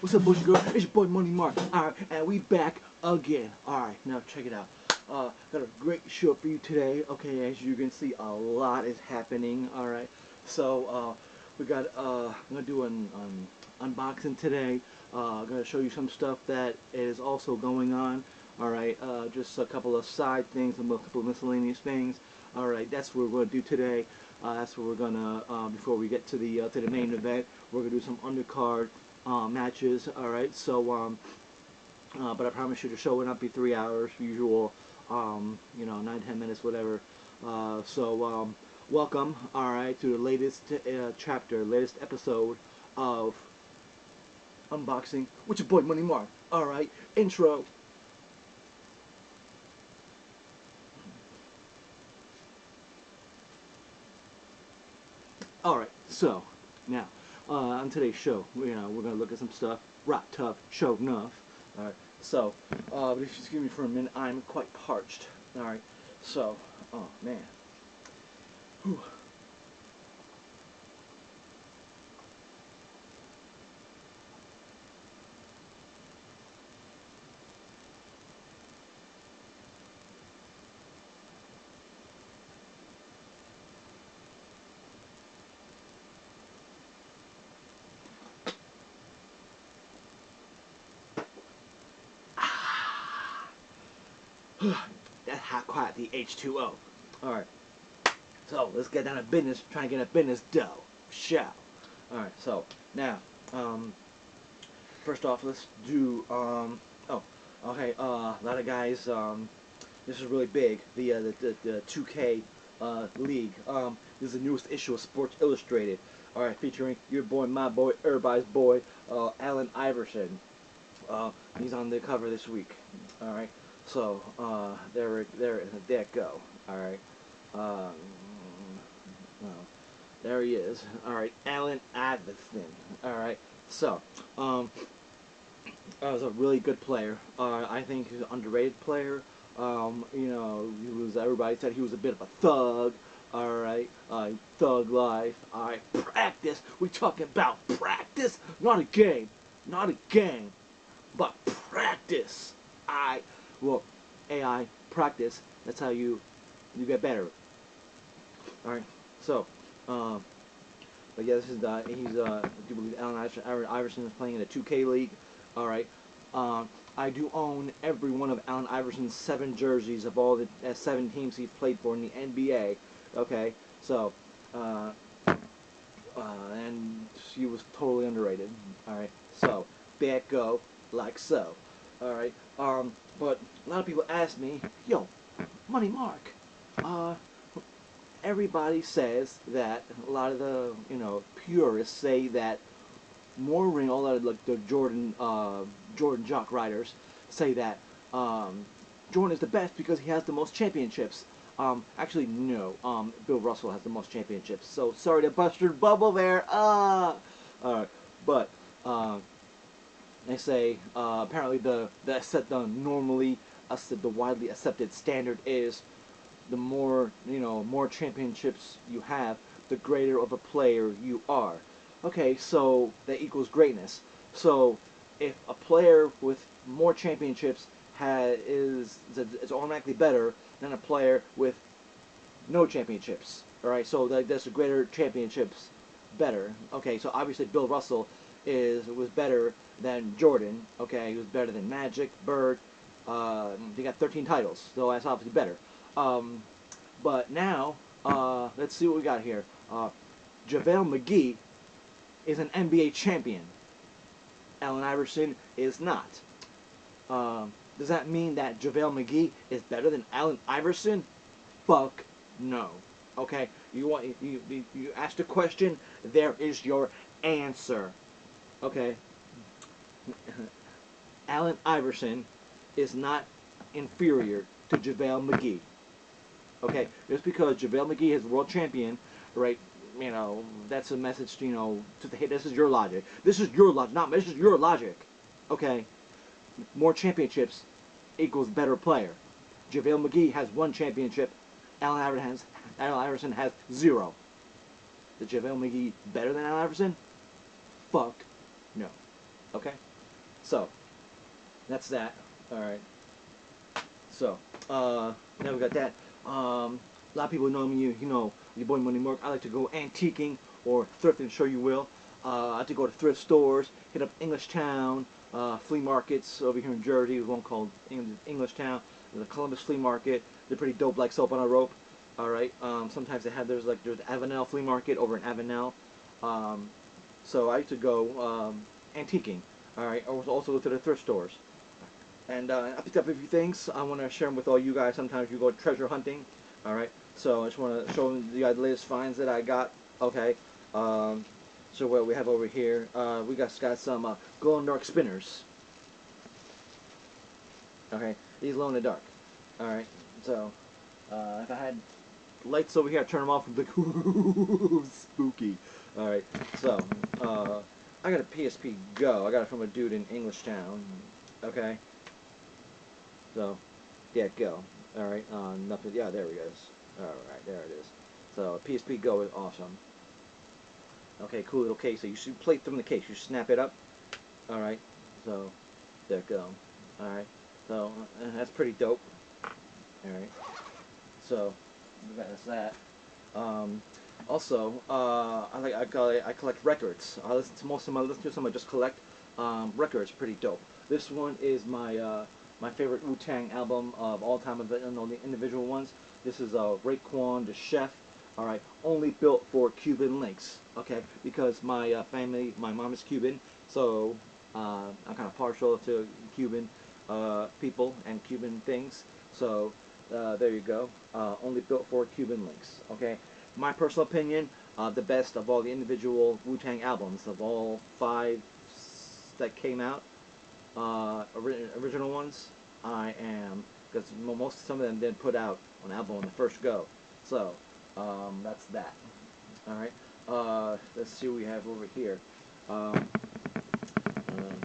What's up, boys and girls? It's your boy Money Mark. Alright, and we back again. Alright, now check it out. Got a great show for you today. Okay, as you can see, a lot is happening. Alright, so we got I'm gonna do an unboxing today. I'm gonna show you some stuff that is also going on. Alright, just a couple of side things, a couple of miscellaneous things. Alright, that's what we're gonna do today. That's what we're gonna before we get to the main event. We're gonna do some undercard matches. Alright, so but I promise you the show will not be 3 hours usual, you know, 9-10 minutes, whatever. So welcome, alright, to the latest chapter, latest episode of unboxing with your boy Money Mark. Alright, intro. Alright, so now on today's show, we're gonna look at some stuff. Rock tough, show enough. Alright, so but if you just give me for a minute, I'm quite parched. Alright, so oh man. Whew. That's how quiet the H2O. Alright, so let's get down to business, trying to get a business dough. Shall. Alright, so now, first off, let's do, oh, okay, a lot of guys, this is really big, the 2K league. This is the newest issue of Sports Illustrated. Alright, featuring your boy, my boy, everybody's boy, Allen Iverson. He's on the cover this week. Alright. So, there it go. Alright. Well, there he is. Alright, Allen Iverson. Alright. So, was a really good player. I think he's an underrated player. You know, everybody said he was a bit of a thug. Alright, thug life. Alright, practice. We talking about practice? Not a game. Not a game. But practice. Well, AI practice. That's how you get better. All right. So, but yeah, this is I do believe Allen Iverson is playing in the 2K league. All right. I do own every one of Allen Iverson's 7 jerseys of all the 7 teams he's played for in the NBA. Okay. So, and he was totally underrated. All right. So, back go like so. Alright, but a lot of people ask me, yo, Money Mark, everybody says that, a lot of the, purists say that all of like the Jordan jock riders say that, Jordan is the best because he has the most championships. Actually, no, Bill Russell has the most championships, so sorry to bust your bubble there, alright, but, they say apparently the widely accepted standard is the more more championships you have, the greater of a player you are. Okay, so that equals greatness. So if a player with more championships is automatically better than a player with no championships. All right, so that's the greater championships better. Okay, so obviously Bill Russell was better than Jordan. Okay, he was better than Magic, Bird. He got 13 titles, so that's obviously better. But now, let's see what we got here. JaVale McGee is an NBA champion. Allen Iverson is not. Does that mean that JaVale McGee is better than Allen Iverson? Fuck no. Okay, you asked a question. There is your answer. Okay. Allen Iverson is not inferior to JaVale McGee. Okay, just because JaVale McGee is world champion, right? That's a message. To the hey, this is your logic. This is your logic, not this is your logic. Okay, more championships equals better player. JaVale McGee has 1 championship. Allen Iverson has 0. Is JaVale McGee better than Allen Iverson? Fuck no. Okay? So that's that. All right. So now we got that. A lot of people know me. You know your boy Money Mark. I like to go antiquing or thrifting. Sure you will. I like to go to thrift stores, hit up English Town, flea markets over here in Jersey. There's one called English Town. There's a Columbus flea market. They're pretty dope, like soap on a rope. All right. Sometimes they have there's Avenel flea market over in Avenel. So I like to go antiquing. All right. I also go to the thrift stores. And I picked up a few things. I want to share them with all you guys. Sometimes you go treasure hunting. All right. So I just want to show you guys the latest finds that I got. Okay. So what we have over here, we got some glow in the dark spinners. Okay. These glow in the dark. All right. So if I had lights over here, I'd turn them off and be like, ooh, spooky. All right. So I got a PSP Go. I got it from a dude in English Town. Okay. So, yeah, Go. Alright, nothing. Yeah, there it is. Alright, there it is. So, PSP Go is awesome. Okay, cool little case. So, you should plate from the case. You snap it up. Alright, so, there it go. Alright, so, that's pretty dope. Alright, so, that's that. Also, I collect records. I listen to most of them. I listen to some. I just collect records. Pretty dope. This one is my my favorite Wu-Tang album of all time, of the individual ones. This is Raekwon the Chef. All right, only built for Cuban links. Okay, because my family, my mom is Cuban, so I'm kind of partial to Cuban people and Cuban things. So there you go. Only built for Cuban links. Okay, my personal opinion, the best of all the individual Wu-Tang albums of all 5 that came out. Original ones, I am, because some of them didn't put out an album on the first go. So that's that. All right. Let's see what we have over here.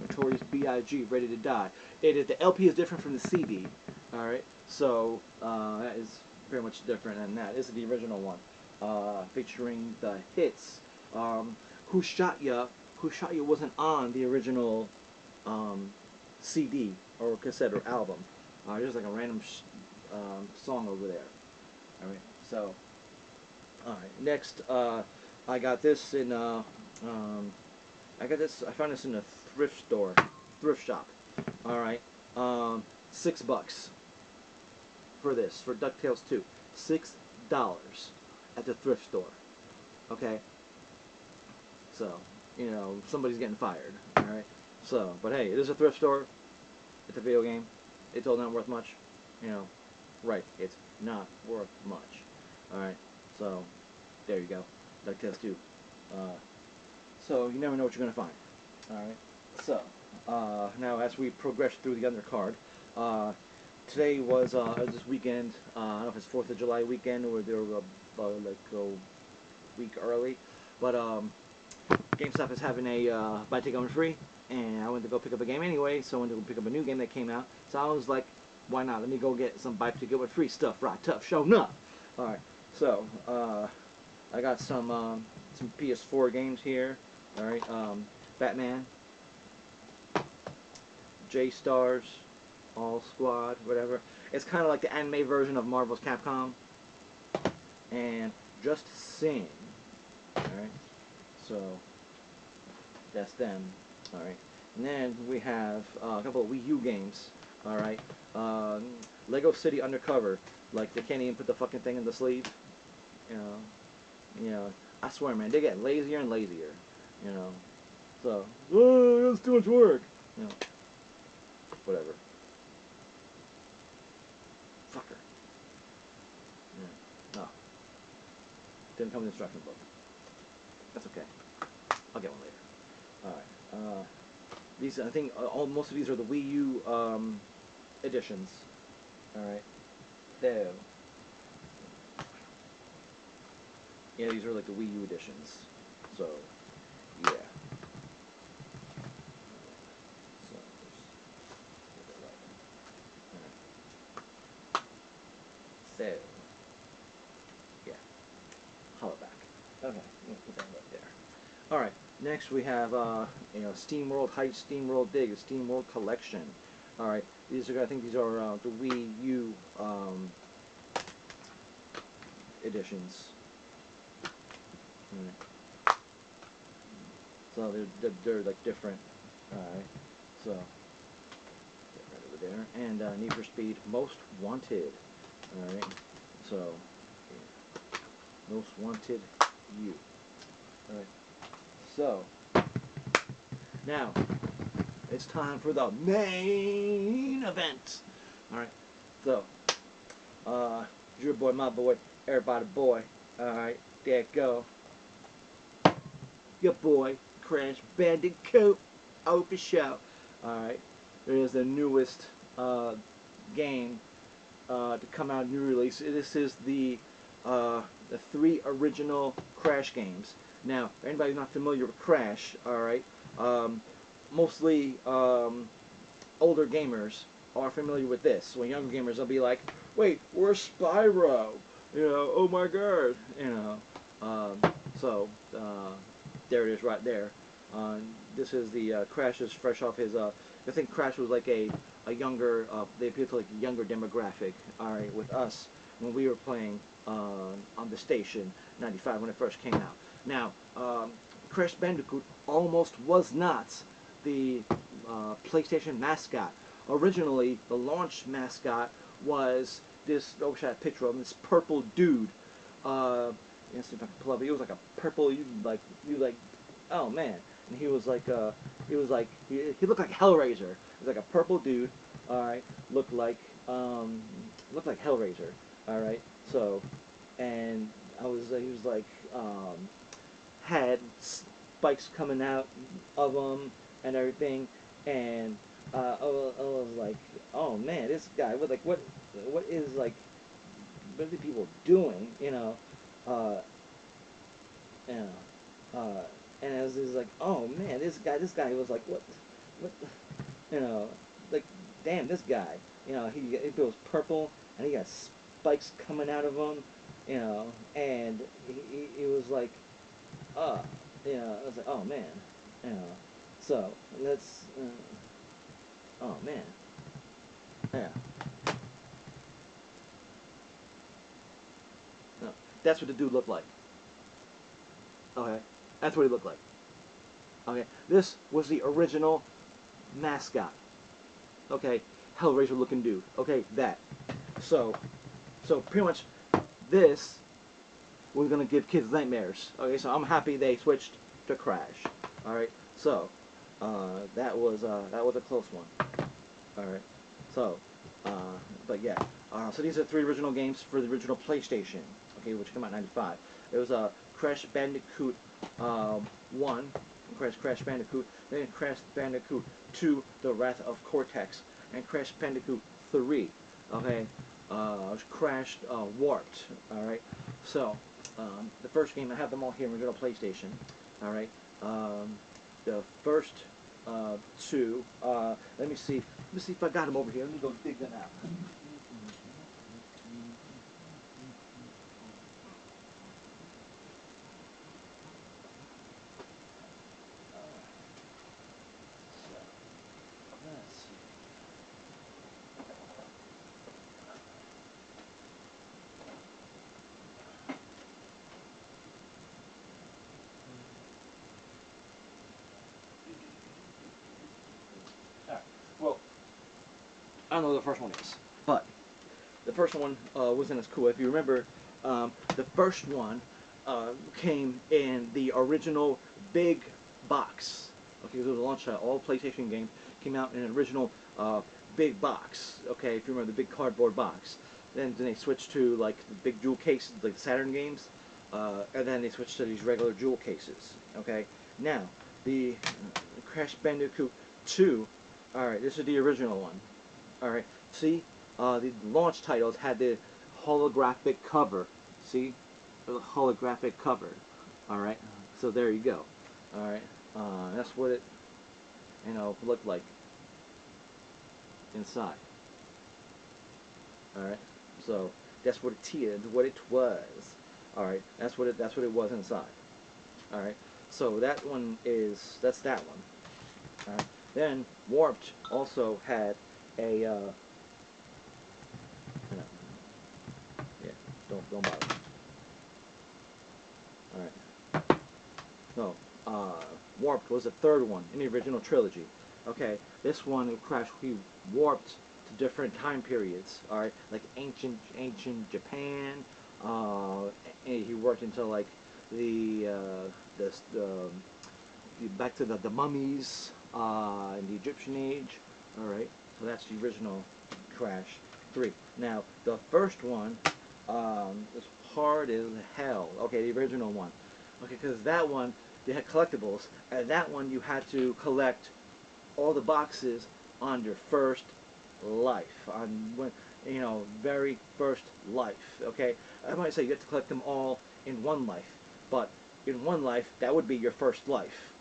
Notorious B.I.G. Ready to Die. The LP is different from the CD. All right. So that is very much different than that. This is the original one, featuring the hits. Who Shot Ya? Who Shot Ya wasn't on the original CD or cassette or album. Just like a random song over there. All right. So, all right. Next, I got this in. I got this. I found this in a thrift shop. All right. $6 for this for DuckTales 2. $6 at the thrift store. Okay. So, you know, somebody's getting fired. All right. So, but hey, it is a thrift store. It's a video game. It's all not worth much. You know, right. It's not worth much. Alright, so, there you go. DuckTales 2. So, you never know what you're going to find. Alright, so, now as we progress through the undercard, today was this weekend, I don't know if it's 4th of July weekend or they're like a week early, but GameStop is having a buy take one free, and I went to go pick up a game anyway, so I went to go pick up a new game that came out, so I was like, why not, let me go get some buy take one free stuff, right, tough, showing up. Alright, so, I got some PS4 games here, alright, Batman, J-Stars, All Squad, whatever. It's kind of like the anime version of Marvel's Capcom, and Just Sing, alright, so, that's them. Alright. And then we have a couple of Wii U games. Alright. Lego City Undercover. Like, they can't even put the fucking thing in the sleeve. You know, I swear, man, they get lazier and lazier. You know. So, oh, that's too much work. You know. Whatever. Fucker. Yeah. No. Didn't come in the instruction book. That's okay. I'll get one later. Alright, these, I think, most of these are the Wii U, editions. Alright. There. Yeah, these are like the Wii U editions. So, yeah. So, so, yeah. Holla back. Okay, we'll put that right there. Alright. Next we have Steam World Heist, Steam World Dig, the Steam World Collection. All right, these are I think these are the Wii U editions. All right. So they're like different. All right, so get right over there, and Need for Speed Most Wanted. All right, so yeah. Most Wanted U. All right, so now it's time for the main event. All right, so your boy, my boy, everybody boy. All right, there it go. Your boy, Crash Bandicoot, open show. All right, it is the newest game to come out, new release. This is the 3 original Crash games. Now, for anybody who's not familiar with Crash, all right, mostly older gamers are familiar with this. So younger gamers, they'll be like, "Wait, where's Spyro? You know, oh my God, you know." There it is, right there. This is the Crash is fresh off his. I think Crash was like a younger. They appeal to like a younger demographic. All right, with us when we were playing on the station 95 when it first came out. Now, Crash Bandicoot almost was not the PlayStation mascot. Originally, the launch mascot was this. Oh, I had a picture of him. This purple dude. Let's see if I can pull up. He was like a purple. You like, oh man. And he was like, he looked like Hellraiser. He was like a purple dude. All right, looked like Hellraiser. All right, so, and he was like, had spikes coming out of him and everything, and I was like, oh man, this guy, what is like, what are the people doing, you know? Uh, you know, and I was like, oh man, this guy was like, what, you know, like, damn, this guy, you know, he goes purple, and he got spikes coming out of him, you know, and he was like, you know, I was like, oh man, you know, so let's, oh man, yeah, no, that's what the dude looked like. Okay, that's what he looked like. Okay, this was the original mascot. Okay, Hellraiser looking dude. Okay, that. So, pretty much this was gonna give kids nightmares. Okay, so I'm happy they switched to Crash. All right, so that was a close one. All right, so but yeah, so these are 3 original games for the original PlayStation. Okay, which came out in '95. It was Crash Bandicoot 1, Crash Bandicoot, then Crash Bandicoot 2, The Wrath of Cortex, and Crash Bandicoot 3. Okay, Crash Warped. All right, so the first game, I have them all here in original PlayStation. All right, the first 2. Let me see. Let me see if I got them over here. Let me go dig them out. Let's see. All right. Well, I don't know what the first one is, but the first one wasn't as cool. If you remember, the first one came in the original big box. Okay, it was a launch title. All PlayStation games came out in an original big box. Okay, if you remember the big cardboard box. Then they switched to like the big jewel cases, like the Saturn games, and then they switched to these regular jewel cases. Okay, now the Crash Bandicoot 2. All right, this is the original one. All right, see, the launch titles had the holographic cover. See, the holographic cover. All right, so there you go. All right, that's what it, looked like inside. All right, so that's what it was. All right, that's what it was inside. All right, So that's that one. Alright. Then Warped also had a yeah, don't bother. Alright. No. Warped was the third one in the original trilogy. Okay, this one Crash he warped to different time periods. Alright, like ancient Japan. And he worked into like the back to the mummies in the Egyptian age. All right, so that's the original Crash 3. Now the first one is hard as hell. Okay, the original one. Okay, because that one they had collectibles, and that one you had to collect all the boxes on your first life, on when very first life. Okay, I might say you have to collect them all in one life, but in one life that would be your first life.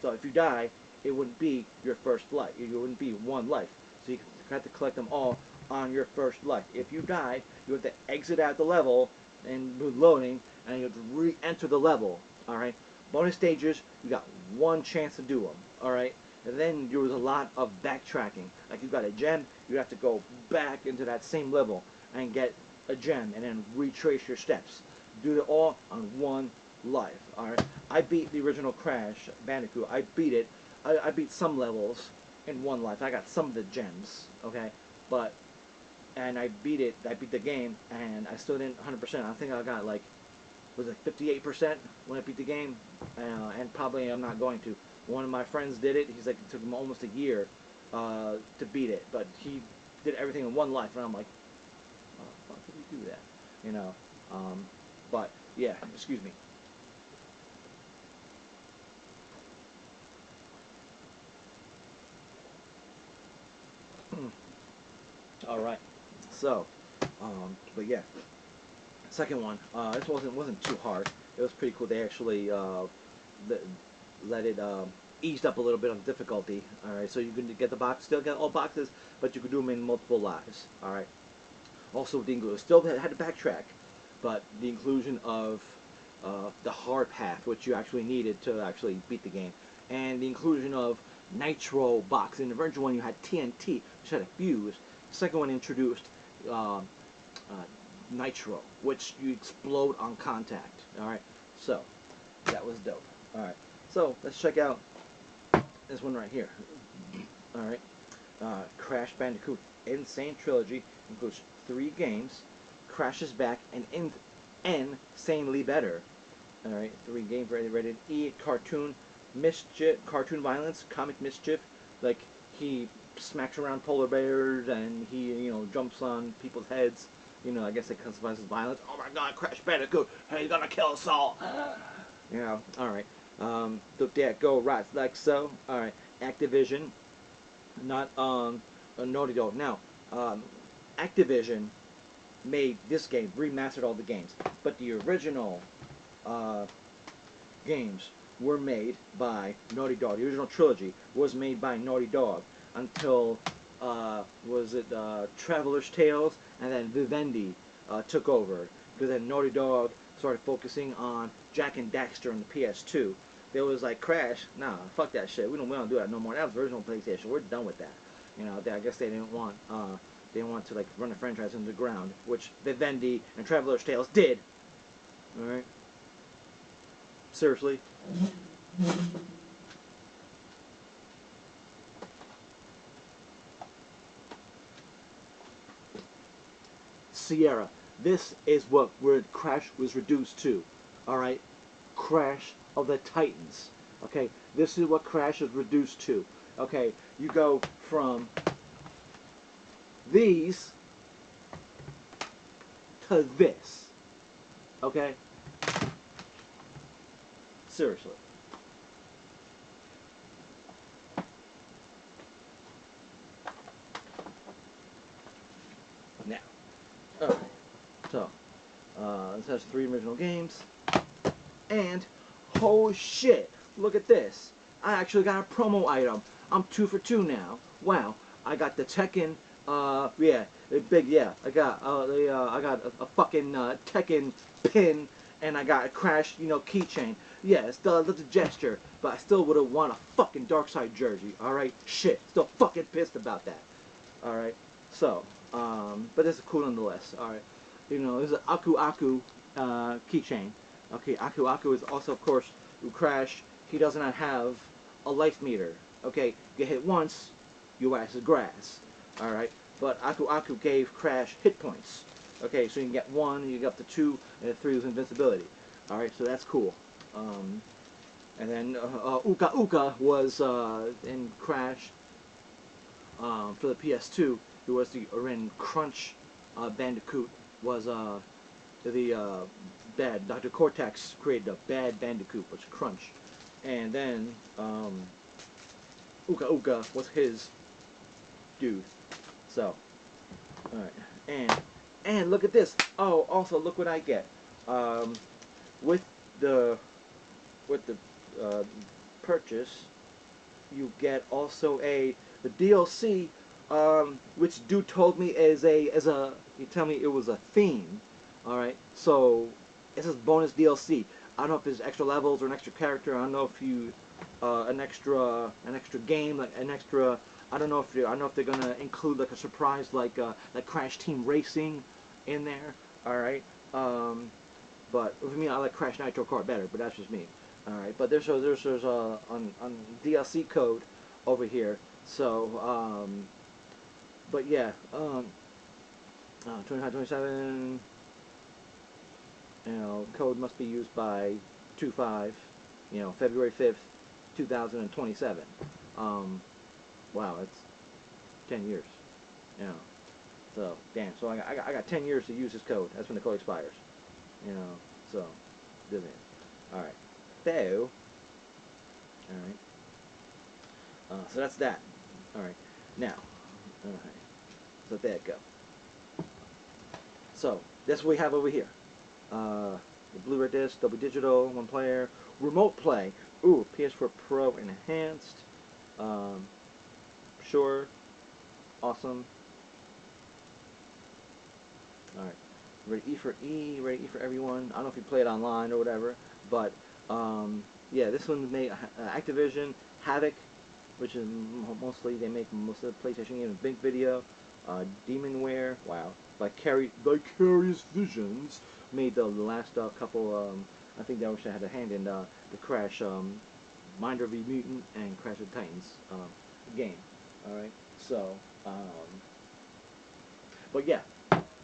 So if you die, it wouldn't be your first life. It wouldn't be one life. So you have to collect them all on your first life. If you die, you have to exit out the level and loading, and you have to re-enter the level. All right. Bonus stages, you got one chance to do them. All right. And then there was a lot of backtracking. Like you got a gem, you have to go back into that same level and get a gem, and then retrace your steps. Do it all on one life. All right. I beat the original Crash Bandicoot. I beat it. I beat some levels in one life. I got some of the gems. Okay, and I beat it. I beat the game, and I still didn't 100%. I think I got like was it 58% when I beat the game, and probably I'm not going to. One of my friends did it. He's like it took him almost a year to beat it, but he did everything in one life, and I'm like, oh, fuck, did he do that? You know. But yeah, excuse me. All right. So, but yeah, second one. This wasn't too hard. It was pretty cool. They actually let it eased up a little bit on difficulty. All right. So you can get the box, still get all boxes, but you could do them in multiple lives. All right. Also, the inclusion still had to backtrack, but the inclusion of the hard path, which you actually needed to actually beat the game, and the inclusion of nitro box. In the original one, you had TNT, which had a fuse. The second one introduced uh, nitro, which you explode on contact. All right, so that was dope. All right, so let's check out this one right here. All right, Crash Bandicoot Insane Trilogy includes 3 games. Crash is back and insanely better. All right, 3 games rated E. Cartoon mischief, cartoon violence, comic mischief. Like he smacks around polar bears and he jumps on people's heads. I guess it classifies as violence. Oh my God, Crash Bandicoot! Hey, he's gonna kill us all. All right. Look that go right like so. All right. Activision, not a Naughty Dog. Now, Activision made this game, remastered all the games, but the original games were made by Naughty Dog. The original trilogy was made by Naughty Dog until was it Traveler's Tales, and then Vivendi took over, because then Naughty Dog started focusing on Jak and Daxter on the PS2. They was like, Crash, nah, fuck that shit. We don't do that no more. That was the original PlayStation. We're done with that. I guess they didn't want to like run the franchise into the ground, which Vivendi and Traveler's Tales did. All right. Seriously. Sierra. This is where Crash was reduced to. All right. Crash of the Titans. Okay. This is what Crash is reduced to. Okay. You go from these to this. Okay. Seriously. Now. Alright. So, this has 3 original games. And, oh shit, look at this. I actually got a promo item. I'm 2 for 2 now. Wow. I got the Tekken, yeah, I got a fucking Tekken pin and I got a Crash, keychain. Yeah, it's still a little gesture, but I still would have won a fucking Darkseid jersey. All right, shit, still fucking pissed about that. All right, so, but this is cool nonetheless. All right, there's an Aku Aku keychain. Okay, Aku Aku is also, of course, Crash. He does not have a life meter. Okay, you get hit once, your ass is grass. All right, but Aku Aku gave Crash hit points. Okay, so you can get 1, you get up to 2, and 3 is invincibility. All right, so that's cool. And then Uka Uka was in Crash for the PS2. Who was the Crunch Bandicoot was the bad Dr. Cortex created a bad Bandicoot, which is Crunch, and then Uka Uka was his dude. So, all right, and look at this. Oh, also look what I get. With the purchase, you get also the DLC, which dude told me he told me it was a theme. All right, so it says bonus DLC. I don't know if there's extra levels or an extra character. I don't know if you an extra game, like an extra. I don't know if they're gonna include like a surprise like Crash Team Racing in there. All right, but for me, I like Crash Nitro Kart better, but that's just me. All right, but there's on DLC code over here. So but yeah, 25, 27. Code must be used by 2/5. February 5th, 2027. Wow, that's 10 years. So damn. So I got 10 years to use this code. That's when the code expires. So Disney. All right. So, all right. So that's that. All right. Now, all right. So let that go. So that's what we have over here. The Blu-ray disc, Dolby Digital, 1 player, remote play. Ooh, PS4 Pro enhanced. Sure. Awesome. All right. Ready for everyone. I don't know if you play it online or whatever, but yeah, this one made Activision, Havoc, which is mostly they make most of the PlayStation games. Big Video, Demonware, wow, Vicarious Visions made the last couple. I think they actually had a hand in the Crash, Mind of the Mutant and Crash of the Titans game. All right, so but yeah.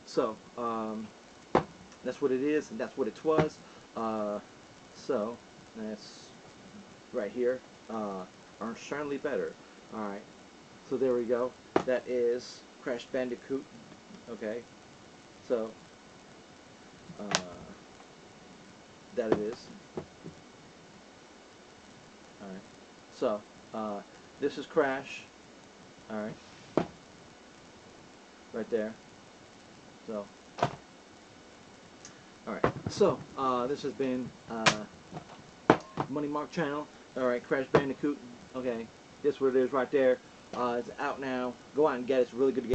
So, that's what it is, and that's what it was. So, that's right here. Are certainly better. Alright, so there we go. That is Crash Bandicoot. Okay, so, that it is. Alright, so, this is Crash. Alright, right there. So, alright, so, this has been, Money Mark Channel. Alright, Crash Bandicoot. Okay, this is what it is right there. It's out now. Go out and get it. It's really good to get.